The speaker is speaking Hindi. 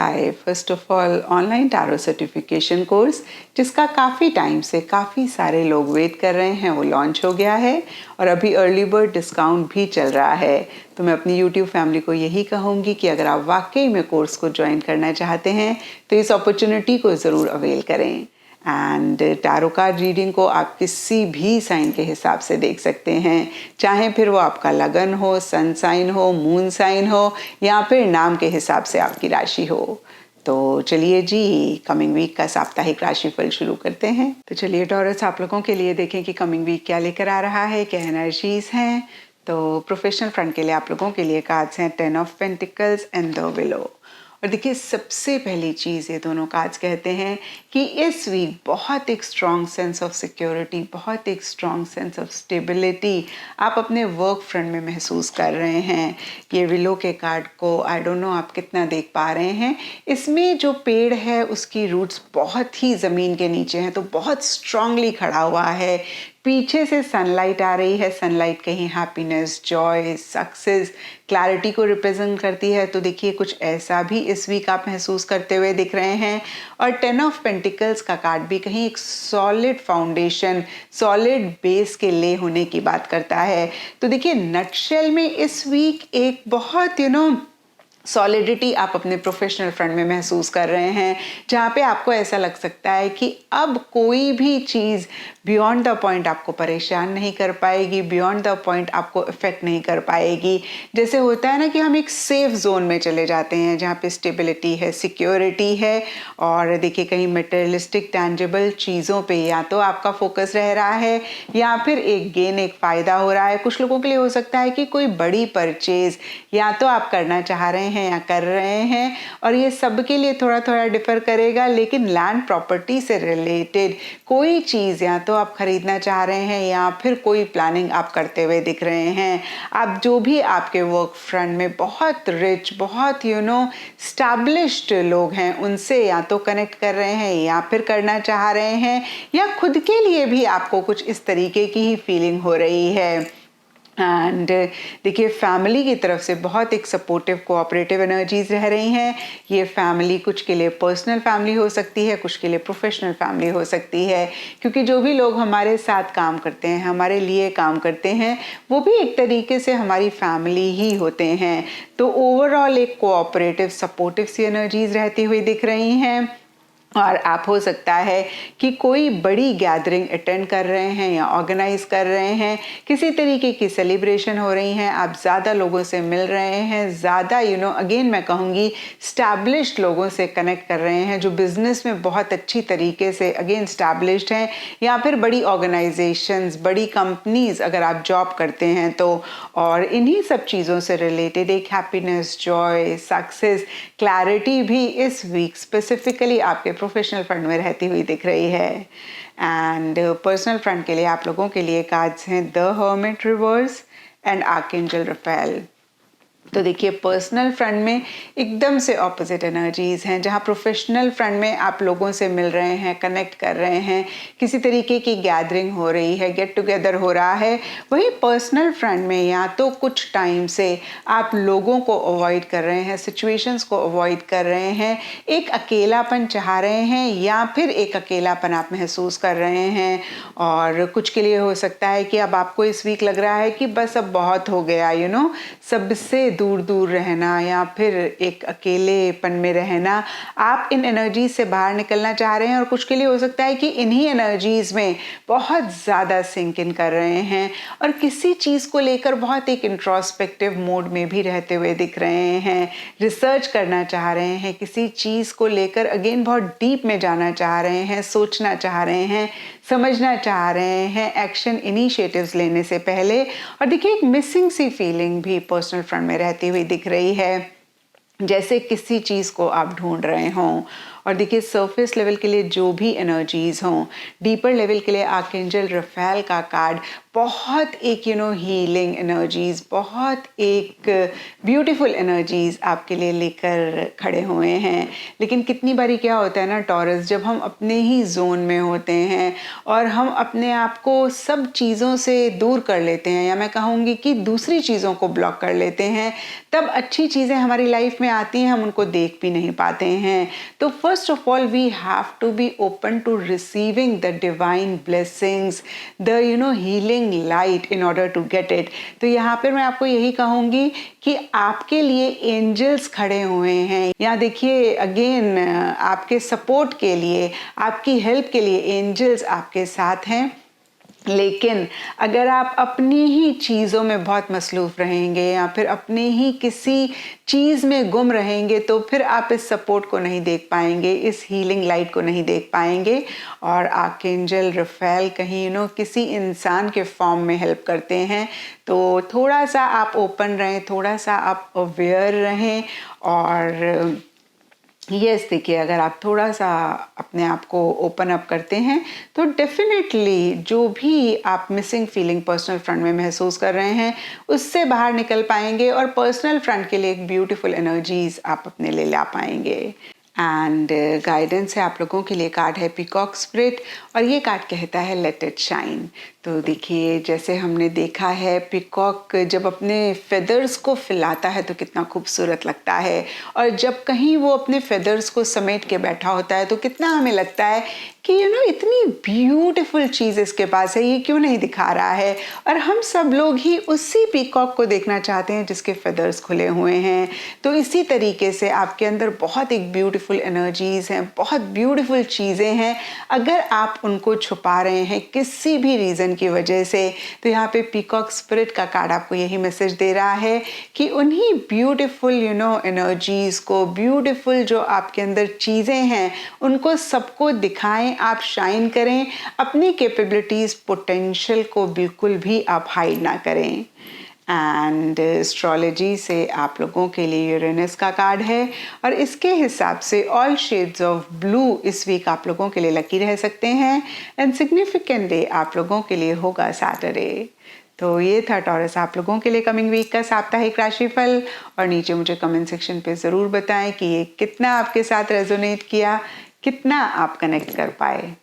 Hi, first of all online tarot certification course जिसका काफ़ी टाइम से काफ़ी सारे लोग वेट कर रहे हैं वो लॉन्च हो गया है और अभी अर्ली बर्ड डिस्काउंट भी चल रहा है। तो मैं अपनी यूट्यूब फैमिली को यही कहूँगी कि अगर आप वाकई में कोर्स को ज्वाइन करना चाहते हैं तो इस अपॉर्चुनिटी को ज़रूर अवेल करें। एंड टैरो कार्ड रीडिंग को आप किसी भी साइन के हिसाब से देख सकते हैं, चाहे फिर वो आपका लगन हो, सन साइन हो, मून साइन हो या फिर नाम के हिसाब से आपकी राशि हो। तो चलिए जी, कमिंग वीक का साप्ताहिक राशिफल शुरू करते हैं। तो चलिए टॉरस, आप लोगों के लिए देखें कि कमिंग वीक क्या लेकर आ रहा है, क्या एनर्जीज हैं। तो प्रोफेशनल फ्रंट के लिए आप लोगों के लिए कार्ड्स हैं 10 of pentacles and the willow. और देखिए, सबसे पहली चीज़ ये दोनों कार्ड्स कहते हैं कि इस वीक बहुत एक स्ट्रॉन्ग सेंस ऑफ सिक्योरिटी, बहुत एक स्ट्रॉन्ग सेंस ऑफ स्टेबिलिटी आप अपने वर्क फ्रंट में महसूस कर रहे हैं। ये विलो के कार्ड को आई डोंट नो आप कितना देख पा रहे हैं, इसमें जो पेड़ है उसकी रूट्स बहुत ही ज़मीन के नीचे हैं, तो बहुत स्ट्रांगली खड़ा हुआ है। पीछे से सनलाइट आ रही है, सनलाइट कहीं हैप्पीनेस, जॉय, सक्सेस, क्लैरिटी को रिप्रेजेंट करती है। तो देखिए, कुछ ऐसा भी इस वीक आप महसूस करते हुए दिख रहे हैं। और 10 ऑफ पेंटिकल्स का कार्ड भी कहीं एक सॉलिड फाउंडेशन, सॉलिड बेस के ले होने की बात करता है। तो देखिए, नटशेल में इस वीक एक बहुत सॉलिडिटी आप अपने प्रोफेशनल फ्रंट में महसूस कर रहे हैं, जहाँ पे आपको ऐसा लग सकता है कि अब कोई भी चीज़ बियॉन्ड द पॉइंट आपको परेशान नहीं कर पाएगी, बियॉन्ड द पॉइंट आपको इफेक्ट नहीं कर पाएगी। जैसे होता है ना कि हम एक सेफ जोन में चले जाते हैं जहाँ पे स्टेबिलिटी है, सिक्योरिटी है। और देखिए, कहीं मटेरियलिस्टिक टैंजिबल चीज़ों पे या तो आपका फोकस रह रहा है या फिर एक गेन, एक फ़ायदा हो रहा है। कुछ लोगों के लिए हो सकता है कि कोई बड़ी परचेज या तो आप करना चाह रहे हैं या कर रहे हैं, और ये सब के लिए थोड़ा थोड़ा डिफर करेगा। लेकिन लैंड प्रॉपर्टी से रिलेटेड कोई चीज़ या तो आप खरीदना चाह रहे हैं या फिर कोई प्लानिंग आप करते हुए दिख रहे हैं। आप जो भी आपके वर्क फ्रंट में बहुत रिच, बहुत स्टैब्लिश्ड लोग हैं उनसे या तो कनेक्ट कर रहे हैं या फिर करना चाह रहे हैं, या खुद के लिए भी आपको कुछ इस तरीके की ही फीलिंग हो रही है। एंड देखिए, फैमिली की तरफ से बहुत एक सपोर्टिव, कोऑपरेटिव एनर्जीज रह रही हैं। ये फैमिली कुछ के लिए पर्सनल फैमिली हो सकती है, कुछ के लिए प्रोफेशनल फैमिली हो सकती है, क्योंकि जो भी लोग हमारे साथ काम करते हैं, हमारे लिए काम करते हैं, वो भी एक तरीके से हमारी फैमिली ही होते हैं। तो ओवरऑल एक कोऑपरेटिव, सपोर्टिव सी एनर्जीज रहती हुई दिख रही हैं। और आप हो सकता है कि कोई बड़ी गैदरिंग अटेंड कर रहे हैं या ऑर्गेनाइज कर रहे हैं, किसी तरीके की सेलिब्रेशन हो रही हैं, आप ज़्यादा लोगों से मिल रहे हैं, ज़्यादा अगेन मैं कहूँगी स्टैब्लिश्ड लोगों से कनेक्ट कर रहे हैं, जो बिजनेस में बहुत अच्छी तरीके से अगेन स्टैब्लिश्ड हैं, या फिर बड़ी ऑर्गेनाइजेशंस, बड़ी कंपनीज अगर आप जॉब करते हैं तो। और इन्हीं सब चीज़ों से रिलेटेड एक हैप्पीनेस, जॉय, सक्सेस, क्लैरिटी भी इस वीक स्पेसिफिकली आपके प्रोफेशनल फ्रंट में रहती हुई दिख रही है। एंड पर्सनल फ्रंट के लिए आप लोगों के लिए कार्ड्स हैं the hermit reverse and archangel Raphael. तो देखिए, पर्सनल फ्रंट में एकदम से ऑपोजिट एनर्जीज हैं। जहाँ प्रोफेशनल फ्रंट में आप लोगों से मिल रहे हैं, कनेक्ट कर रहे हैं, किसी तरीके की गैदरिंग हो रही है, गेट टुगेदर हो रहा है, वहीं पर्सनल फ्रंट में या तो कुछ टाइम से आप लोगों को अवॉइड कर रहे हैं, सिचुएशंस को अवॉइड कर रहे हैं, एक अकेलापन चाह रहे हैं या फिर एक अकेलापन आप महसूस कर रहे हैं। और कुछ के लिए हो सकता है कि अब आपको इस वीक लग रहा है कि बस अब बहुत हो गया, सबसे दूर दूर रहना या फिर एक अकेलेपन में रहना। आप इन एनर्जीज से बाहर निकलना चाह रहे हैं, और कुछ के लिए हो सकता है कि इन्हीं एनर्जीज में बहुत ज़्यादा सिंक इन कर रहे हैं और किसी चीज़ को लेकर बहुत एक इंट्रोस्पेक्टिव मोड में भी रहते हुए दिख रहे हैं, रिसर्च करना चाह रहे हैं, किसी चीज़ को लेकर अगेन बहुत डीप में जाना चाह रहे हैं, सोचना चाह रहे हैं, समझना चाह रहे हैं, एक्शन इनिशिएटिव्स लेने से पहले। और देखिए, एक मिसिंग सी फीलिंग भी पर्सनल फ्रंट में रहती हुई दिख रही है, जैसे किसी चीज़ को आप ढूंढ रहे हों। और देखिए, सरफेस लेवल के लिए जो भी एनर्जीज हों, डीपर लेवल के लिए आर्कएंजल रफेल का कार्ड बहुत एक हीलिंग एनर्जीज, बहुत एक ब्यूटीफुल एनर्जीज आपके लिए लेकर खड़े हुए हैं। लेकिन कितनी बारी क्या होता है ना टॉरस, जब हम अपने ही जोन में होते हैं और हम अपने आप को सब चीज़ों से दूर कर लेते हैं, या मैं कहूँगी कि दूसरी चीज़ों को ब्लॉक कर लेते हैं, तब अच्छी चीज़ें हमारी लाइफ में आती हैं, हम उनको देख भी नहीं पाते हैं। तो first of all we have to be open to receiving the divine blessings, the healing light in order to get it. तो यहाँ पर मैं आपको यही कहूँगी कि आपके लिए एंजल्स खड़े हुए हैं। यहाँ देखिए अगेन, आपके सपोर्ट के लिए, आपकी हेल्प के लिए एंजल्स आपके साथ हैं। लेकिन अगर आप अपनी ही चीज़ों में बहुत मसरूफ़ रहेंगे या फिर अपने ही किसी चीज़ में गुम रहेंगे, तो फिर आप इस सपोर्ट को नहीं देख पाएंगे, इस हीलिंग लाइट को नहीं देख पाएंगे। और आर्कएंजल रफेल कहीं किसी इंसान के फॉर्म में हेल्प करते हैं। तो थोड़ा सा आप ओपन रहें, थोड़ा सा आप अवेयर रहें। और यस देखिए, अगर आप थोड़ा सा अपने आप को ओपन अप करते हैं तो डेफिनेटली जो भी आप मिसिंग फीलिंग पर्सनल फ्रंट में महसूस कर रहे हैं उससे बाहर निकल पाएंगे और पर्सनल फ्रंट के लिए एक ब्यूटीफुल एनर्जीज आप अपने लिए ला पाएंगे। एंड गाइडेंस है आप लोगों के लिए, कार्ड है पीकॉक स्पिरिट और ये कार्ड कहता है लेट इट शाइन। तो देखिए, जैसे हमने देखा है पीकॉक जब अपने फेदर्स को फैलाता है तो कितना खूबसूरत लगता है, और जब कहीं वो अपने फेदर्स को समेट के बैठा होता है तो कितना हमें लगता है कि इतनी ब्यूटीफुल चीज़ इसके पास है, ये क्यों नहीं दिखा रहा है। और हम सब लोग ही उसी पीकॉक को देखना चाहते हैं जिसके फेदर्स खुले हुए हैं। तो इसी तरीके से आपके अंदर बहुत एक ब्यूटीफुल एनर्जीज हैं, बहुत ब्यूटीफुल चीज़ें हैं। अगर आप उनको छुपा रहे हैं किसी भी रीज़न की वजह से, तो यहाँ पे पीकॉक स्पिरिट का कार्ड आपको यही मैसेज दे रहा है कि उन्हीं ब्यूटीफुल एनर्जीज को, ब्यूटीफुल जो आपके अंदर चीज़ें हैं, उनको सबको दिखाएं, आप शाइन करें, अपनी कैपेबिलिटीज, पोटेंशियल को बिल्कुल भी आप हाइड ना करें। एंड एस्ट्रोलॉजी से आप लोगों के लिए यूरेनस का कार्ड है और इसके हिसाब से ऑल शेड्स ऑफ ब्लू इस वीक आप लोगों के लिए लकी रह सकते हैं। एंड सिग्निफिकेंट डे आप लोगों के लिए होगा सैटरडे। तो ये था टॉरस आप लोगों के लिए कमिंग वीक का साप्ताहिक राशिफल। और नीचे मुझे कमेंट सेक्शन पे ज़रूर बताएं कि ये कितना आपके साथ रेजोनेट किया, कितना आप कनेक्ट कर पाए।